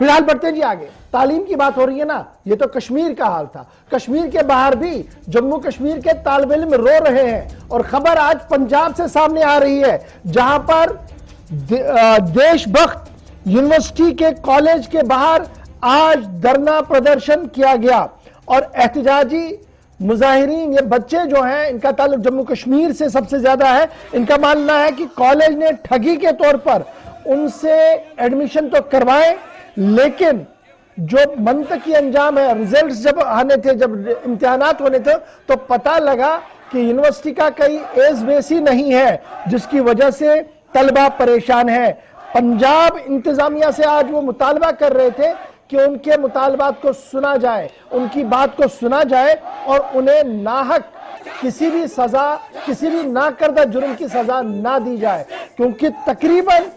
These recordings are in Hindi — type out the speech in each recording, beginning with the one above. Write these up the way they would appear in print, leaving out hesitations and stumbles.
फिलहाल बढ़ते जी आगे। तालीम की बात हो रही है ना, ये तो कश्मीर का हाल था। कश्मीर के बाहर भी जम्मू कश्मीर के तालिब इल्म रो रहे हैं और खबर आज पंजाब से सामने आ रही है, जहां पर देशभक्त यूनिवर्सिटी के कॉलेज के बाहर आज धरना प्रदर्शन किया गया और एहतजाजी मुजाहिरीन, ये बच्चे जो हैं इनका ताल्लुक जम्मू कश्मीर से सबसे ज्यादा है। इनका मानना है कि कॉलेज ने ठगी के तौर पर उनसे एडमिशन तो करवाए, लेकिन जो मंतकी अंजाम है, रिजल्ट्स जब आने थे, जब इम्तिहानात होने थे, तो पता लगा कि यूनिवर्सिटी का कई एज बेस ही नहीं है, जिसकी वजह से तलबा परेशान है। पंजाब इंतजामिया से आज वो मुतालबा कर रहे थे कि उनके मुतालबात को सुना जाए, उनकी बात को सुना जाए और उन्हें नाहक किसी भी सजा, किसी भी नाकर्दा जुर्म की सजा ना दी जाए, क्योंकि तकरीबन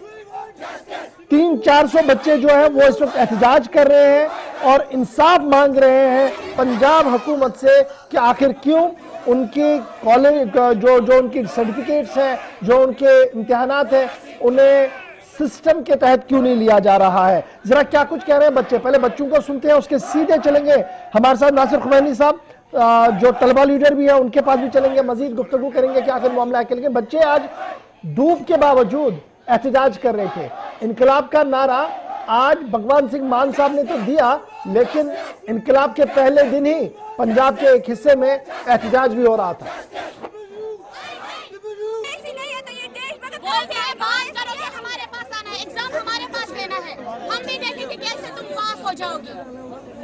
300-400 बच्चे जो हैं वो इस वक्त एहतजाज कर रहे हैं और इंसाफ मांग रहे हैं पंजाब हुकूमत से कि आखिर क्यों उनकी कॉलेज जो उनकी सर्टिफिकेट्स हैं, जो उनके इम्तिहानात हैं, उन्हें सिस्टम के तहत क्यों नहीं लिया जा रहा है। जरा क्या कुछ कह रहे हैं बच्चे, पहले बच्चों को सुनते हैं, उसके सीधे चलेंगे हमारे साथ नासिर खुमैनी साहब जो तलबा लीडर भी है, उनके पास भी चलेंगे, मजीद गुफ्तगू करेंगे कि आखिर मामला है। लेकिन बच्चे आज धूप के बावजूद एहतजाज कर रहे थे। इनकलाब का नारा आज भगवान सिंह मान साहब ने तो दिया, लेकिन इनकलाब के पहले दिन ही पंजाब के एक हिस्से में एहतजाज भी हो रहा था। हमारे पास आना है, एग्जाम हमारे पास लेना है, हम भी देखेंगे कैसे तुम पास हो जाओगी।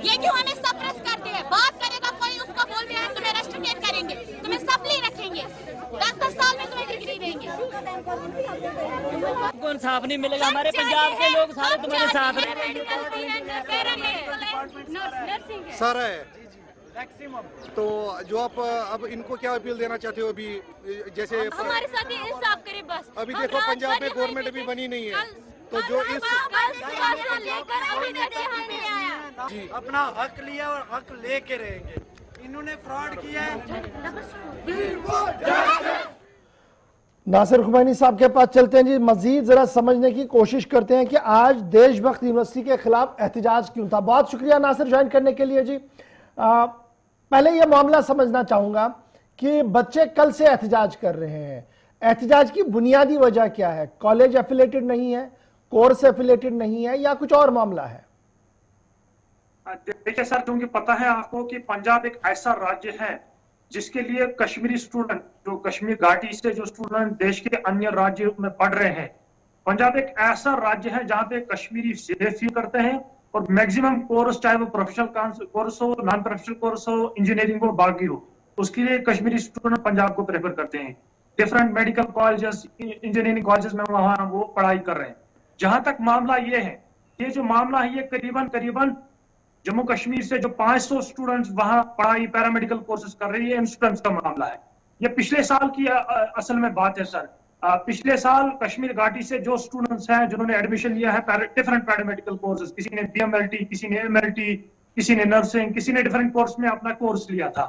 ये क्यों हमें सप्रेस करते हैं? बात करेगा कोई, उसका बोल दिया हम तुम्हें रेस्ट्रिकेट करेंगे, तुम्हें सप्ली रखेंगे, 10-10 साल में तुम्हें डिग्री देंगे। कौन साफ नहीं मिलेगा? हमारे पंजाब के लोग सारे तुम्हारे साथ हैं। सर तो जो आप अब इनको क्या अपील देना चाहते हो? अभी जैसे हमारे साथ इंसाफ करे बस। अभी देखो पंजाब में गवर्नमेंट अभी बनी नहीं है, तो जो इस जी अपना हक लिया और हक लेके रहेंगे। इन्होंने फ्रॉड किया है। नासिर खुमैनी साहब के पास चलते हैं जी, मजीद जरा समझने की कोशिश करते हैं कि आज देशभक्त यूनिवर्सिटी के खिलाफ एहतजाज क्यों था। बहुत शुक्रिया नासिर ज्वाइन करने के लिए जी। पहले यह मामला समझना चाहूंगा कि बच्चे कल से एहतजाज कर रहे हैं, एहतजाज की बुनियादी वजह क्या है? कॉलेज एफिलेटेड नहीं है, कोर्स एफिलेटेड नहीं है, या कुछ और मामला है? देखिए सर, क्योंकि पता है आपको कि पंजाब एक ऐसा राज्य है जिसके लिए कश्मीरी स्टूडेंट, जो कश्मीर घाटी से जो स्टूडेंट देश के अन्य राज्यों में पढ़ रहे हैं, पंजाब एक ऐसा राज्य है जहां पे कश्मीरी सेफ फील करते हैं और मैक्सिमम कोर्स, चाहे वो प्रोफेशनल कोर्स हो, नॉन प्रोफेशनल कोर्स हो, इंजीनियरिंग हो, बाकी हो, उसके लिए कश्मीरी स्टूडेंट पंजाब को प्रेफर करते हैं। Different medical colleges, engineering colleges में वहां वो पढ़ाई कर रहे हैं। जहां तक मामला ये है, ये जो मामला है ये करीबन जम्मू कश्मीर से जो 500 स्टूडेंट्स वहां पढ़ाई पैरामेडिकल कोर्सेज कर रही है, इन स्टूडेंट्स का मामला है। ये पिछले साल की असल में बात है सर। पिछले साल कश्मीर घाटी से जो स्टूडेंट्स हैं जिन्होंने एडमिशन लिया है डिफरेंट पैरामेडिकल कोर्सेज, किसी ने बीएमएलटी, किसी ने एमएलटी, किसी ने नर्सिंग, किसी ने डिफरेंट कोर्स में अपना कोर्स लिया था।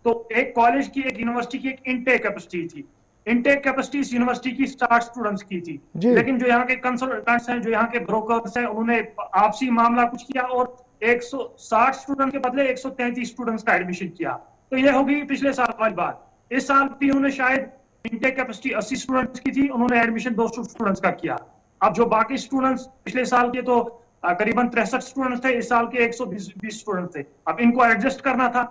तो एक कॉलेज की, एक यूनिवर्सिटी की एक इनटेक कैपेसिटी थी। इनटेक कैपेसिटी इस यूनिवर्सिटी की 60 स्टूडेंट्स की थी, लेकिन जो यहाँ के कंसल्टेंट्स हैं, जो यहाँ के ब्रोकर्स हैं, उन्होंने आपसी मामला कुछ किया और 160 स्टूडेंट के बदले 133 स्टूडेंट्स का एडमिशन किया। तो ये होगी पिछले साल वाली बात। इस साल भी उन्होंने शायद इनटेक कैपेसिटी 80 स्टूडेंट्स की थी, उन्होंने एडमिशन 200 स्टूडेंट्स का किया। अब जो बाकी स्टूडेंट्स पिछले साल के तो करीबन 63 स्टूडेंट्स थे, इस साल के 120 स्टूडेंट्स थे। अब इनको एडजस्ट करना था।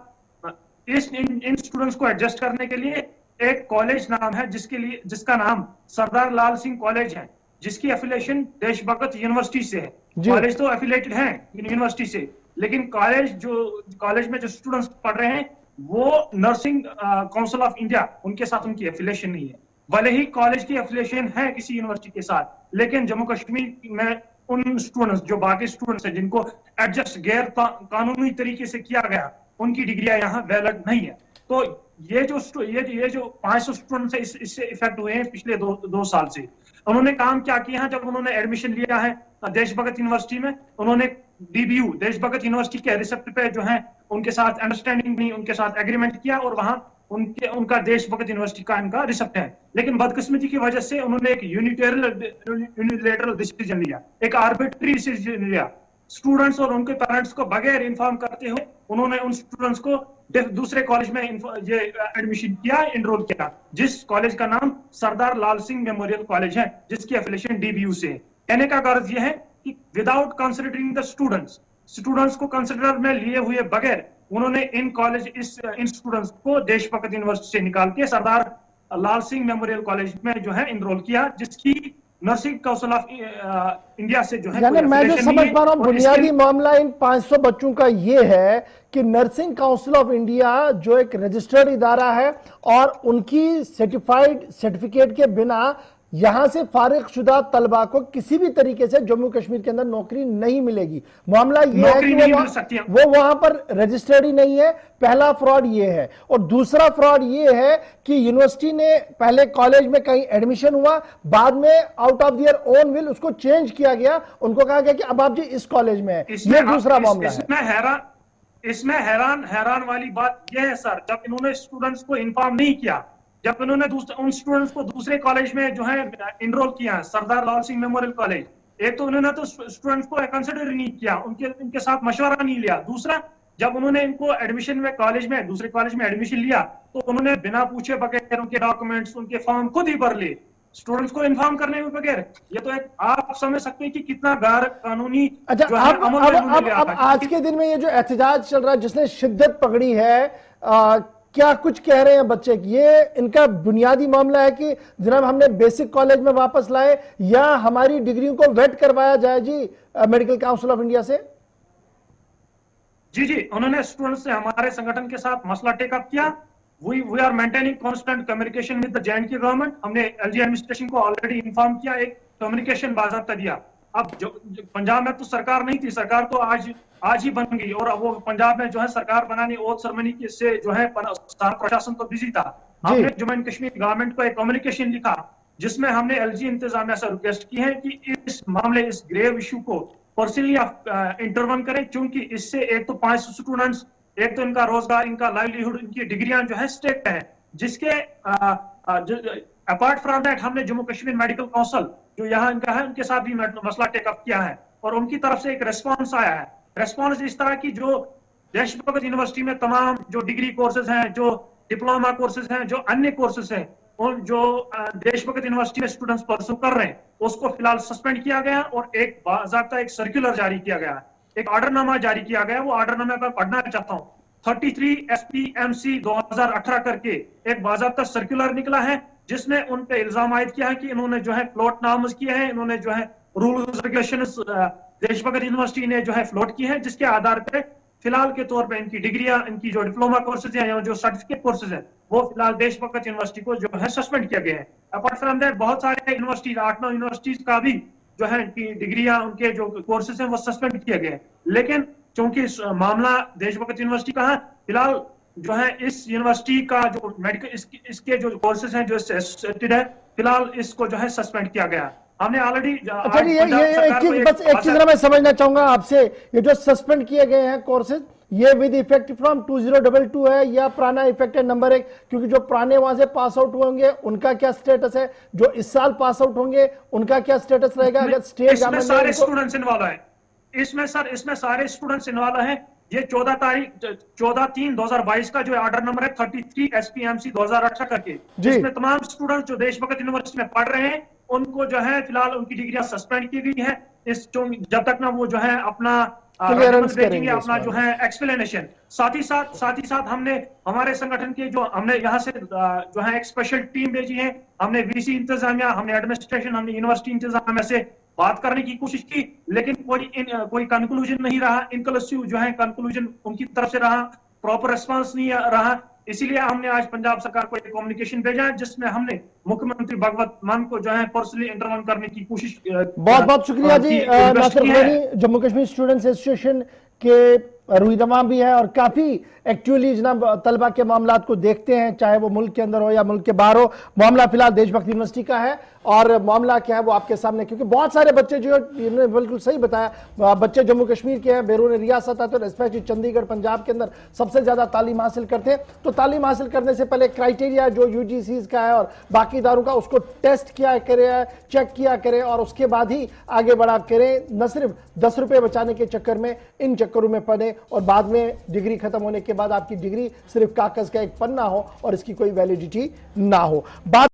इन स्टूडेंट्स को एडजस्ट करने के लिए एक कॉलेज नाम है जिसका नाम सरदार लाल सिंह कॉलेज है, जिसकी एफिलिएशन देशभक्त यूनिवर्सिटी से है। कॉलेज तो एफिलिएटेड है यूनिवर्सिटी से, लेकिन कॉलेज में जो स्टूडेंट्स पढ़ रहे हैं वो नर्सिंग काउंसिल ऑफ इंडिया, उनके साथ उनकी एफिलिएशन नहीं है। भले ही कॉलेज की एफिलिएशन है किसी यूनिवर्सिटी के साथ, लेकिन जम्मू कश्मीर में उन स्टूडेंट्स, जो बाकी स्टूडेंट्स हैं जिनको एडजस्ट गैर कानूनी तरीके से किया गया, उनकी डिग्रियां यहाँ वैलिड नहीं है। तो ये जो 500 स्टूडेंट्स है इससे इफेक्ट हुए हैं पिछले दो साल से। उन्होंने काम क्या किया है? जब उन्होंने एडमिशन लिया है देशभक्त यूनिवर्सिटी में, उन्होंने डीबीयू, देशभक्त यूनिवर्सिटी के रिसेप्ट पे जो है उनके साथ अंडरस्टैंडिंग नहीं, उनके साथ एग्रीमेंट किया और वहां उनका देशभक्त यूनिवर्सिटी का इनका रिसेप्ट है। लेकिन बदकिस्मती की वजह से उन्होंने एक यूनिलेटरल डिसीजन लिया, एक आर्बिट्री डिसीजन लिया। स्टूडेंट्स और उनके पेरेंट्स को बगैर इन्फॉर्म करते हुए उन्होंने उन स्टूडेंट्स को दूसरे कॉलेज में ये एडमिशन किया, एनरोल किया, जिस कॉलेज का नाम सरदार लाल सिंह मेमोरियल कॉलेज है, जिसकी एफिलिएशन डीबीयू से है। कहने का गर्ज यह है कि विदाउट कंसिडरिंग द स्टूडेंट्स को कंसिडर में लिए हुए बगैर उन्होंने इन स्टूडेंट्स को देशभक्त यूनिवर्सिटी से निकाल के सरदार लाल सिंह मेमोरियल कॉलेज में जो है एनरोल किया, जिसकी नर्सिंग काउंसिल ऑफ इंडिया से जो है, यानी मैं जो समझ पा रहा हूँ बुनियादी मामला इन 500 बच्चों का ये है कि नर्सिंग काउंसिल ऑफ इंडिया जो एक रजिस्टर्ड इदारा है और उनकी सर्टिफाइड सर्टिफिकेट के बिना यहां से फारिग शुदा तलबा को किसी भी तरीके से जम्मू कश्मीर के अंदर नौकरी नहीं मिलेगी। मामला यह है कि वो वहां पर रजिस्टर्ड ही नहीं है। पहला फ्रॉड ये है, और दूसरा फ्रॉड ये है कि यूनिवर्सिटी ने पहले कॉलेज में कहीं एडमिशन हुआ, बाद में out of their own will उसको चेंज किया गया, उनको कहा गया कि अब आप जी इस कॉलेज में है। ये दूसरा मामला है। इसमें हैरान वाली बात यह है सर, जब इन्होंने स्टूडेंट्स को इन्फॉर्म नहीं किया, जब उन्होंने उन स्टूडेंट्स को दूसरे कॉलेज में जो है एनरोल किया, सरदार लाल सिंह मेमोरियल कॉलेज, एक तो उन्होंने तो स्टूडेंट्स को कंसिडर नहीं किया, उनके साथ मशवरा नहीं लिया। दूसरा, जब उन्होंने इनको एडमिशन में कॉलेज में दूसरे कॉलेज में एडमिशन लिया तो उन्होंने बिना पूछे बगैर उनके डॉक्यूमेंट्स, उनके फॉर्म खुद ही भर लिए, स्टूडेंट्स को इन्फॉर्म करने के बगैर। ये तो एक आप समझ सकते हैं कि कितना गैर कानूनी। अच्छा, अब आज के दिन में ये जो एहतजाज चल रहा है जिसने शिद्दत पकड़ी है, क्या कुछ कह रहे हैं बच्चे? ये इनका बुनियादी मामला है कि जनाब हमने बेसिक कॉलेज में वापस लाए या हमारी डिग्रियों को वेट करवाया जाए जी मेडिकल काउंसिल ऑफ इंडिया से? जी, उन्होंने स्टूडेंट्स से हमारे संगठन के साथ मसला टेकअप किया। We are maintaining constant communication with the J and K government. हमने एलजी एडमिनिस्ट्रेशन को ऑलरेडी इन्फॉर्म किया, एक कम्युनिकेशन बाज़ाब्ता दिया। अब जो पंजाब में तो सरकार नहीं थी, सरकार तो आज ही बन गई, और वो पंजाब में जो है सरकार बनानी ओथ सेरेमनी से जो है सारा प्रशासन तो बिजी था। हमने जम्मू एंड कश्मीर गवर्नमेंट को एक कम्युनिकेशन लिखा जिसमें हमने एलजी इंतजामिया से रिक्वेस्ट की है कि इस मामले, इस ग्रेव इशू को पर्सनली इंटरवन करें, क्योंकि इससे एक तो 500 स्टूडेंट्स, एक तो इनका रोजगार, इनका लाइवलीहुड, इनकी डिग्रियां जो है स्टेक है, जिसके अपार्ट फ्रॉम दैट हमने जम्मू कश्मीर मेडिकल काउंसिल जो यहाँ इनका है उनके साथ भी मसला टेकअप किया है, और उनकी तरफ से एक रेस्पॉन्स आया है। रेस्पॉन्स इस तरह की, जो देशभक्त यूनिवर्सिटी में तमाम जो डिग्री कोर्सेज हैं, जो डिप्लोमा कोर्सेज हैं, जो अन्य कोर्सेज हैं, और जो देशभक्त यूनिवर्सिटी में स्टूडेंट्स परसू कर रहे हैं, उसको फिलहाल सस्पेंड किया गया और एक बाकायदा एक सर्कुलर जारी किया गया, एक ऑर्डरनामा जारी किया गया। वो ऑर्डरनामा मैं पढ़ना चाहता हूँ। 33 SPMC 2018 करके एक बाकायदा सर्कुलर निकला है जिसमें उन पे इल्जाम आयद किया है कि इन्होंने जो है फ्लोट नामज किए हैं, इन्होंने जो है रूल्स रेगुलेशंस देशभक्त यूनिवर्सिटी ने जो है फ्लोट की है, जिसके आधार पे फिलहाल के तौर पे इनकी डिग्रियां, इनकी जो डिप्लोमा कोर्सेज हैं या जो सर्टिफिकेट कोर्सेज हैं, वो फिलहाल देशभक्त यूनिवर्सिटी को जो है सस्पेंड किया गया है। अपार्ट फ्रॉम दैट बहुत सारे यूनिवर्सिटीज, 8-9 यूनिवर्सिटीज का भी जो है इनकी डिग्रियां, उनके जो कोर्सेज हैं वो सस्पेंड किए गए हैं। लेकिन चूंकि मामला देशभक्त यूनिवर्सिटी का है, फिलहाल जो है इस यूनिवर्सिटी का जो मेडिकल इसके जो कोर्सेज हैं जो एसोसिएटेड है, फिलहाल इसको जो है सस्पेंड किया गया। हमने ऑलरेडी एक चीज मैं समझना चाहूंगा आपसे, ये जो सस्पेंड किए गए हैं कोर्सेज, ये विद इफेक्ट फ्रॉम 2022 है या पुराना इफेक्ट है? नंबर एक, क्योंकि जो पुराने वहां से पास आउट होंगे उनका क्या स्टेटस है, जो इस साल पास आउट होंगे उनका क्या स्टेटस रहेगा? अगर स्टेट गवर्नमेंट सारे स्टूडेंट्स इन्वॉल्व है इसमें सर, इसमें सारे स्टूडेंट्स इन्वॉल्व है। ये 14/3/2022 का जो ऑर्डर नंबर है 33 SPMC 2018 करके, जिसमें तमाम स्टूडेंट्स जो देशभक्त यूनिवर्सिटी में पढ़ रहे हैं उनको जो है फिलहाल उनकी डिग्रियां सस्पेंड की गई है, इस जब तक ना वो जो है अपना देखेंगे, अपना जो है एक्सप्लेनेशन। साथ ही साथ हमने हमारे संगठन के जो हमने यहाँ से जो है एक स्पेशल टीम भेजी है, हमने VC इंतजामिया, हमने एडमिनिस्ट्रेशन, हमने यूनिवर्सिटी इंतजामिया से बात करने की कोशिश की, लेकिन कोई कंक्लूजन नहीं रहा। इनक्लूसिव जो है कंक्लूजन उनकी तरफ से रहा, प्रॉपर रिस्पांस नहीं रहा। इसीलिए हमने आज पंजाब सरकार को एक कम्युनिकेशन भेजा है जिसमें हमने मुख्यमंत्री भगवत मान को जो है पर्सनली इंटरवन करने की कोशिश। बहुत बहुत शुक्रिया जी। नासिर खुरैनी, जम्मू कश्मीर स्टूडेंट्स एसोसिएशन के रुईनुमा भी है और काफी एक्चुअली जनाब तलबा के मामलात को देखते हैं, चाहे वो मुल्क के अंदर हो या मुल्क के बाहर हो। मामला फिलहाल देशभक्त यूनिवर्सिटी का है और मामला क्या है वो आपके सामने, क्योंकि बहुत सारे बच्चे जो इन्होंने बिल्कुल सही बताया, बच्चे जम्मू कश्मीर के हैं, बैरून रियासत आते हैं, स्पेशली चंडीगढ़ पंजाब के अंदर सबसे ज्यादा तालीम हासिल करते हैं। तो तालीम हासिल करने से पहले क्राइटेरिया जो यूजीसी का है और बाकी इदारों का, उसको टेस्ट किया करें, चेक किया करें और उसके बाद ही आगे बढ़ा करें। न सिर्फ 10 रुपए बचाने के चक्कर में इन चक्करों में पड़े और बाद में डिग्री खत्म होने के बाद आपकी डिग्री सिर्फ कागज का एक पन्ना हो और इसकी कोई वैलिडिटी ना हो। बात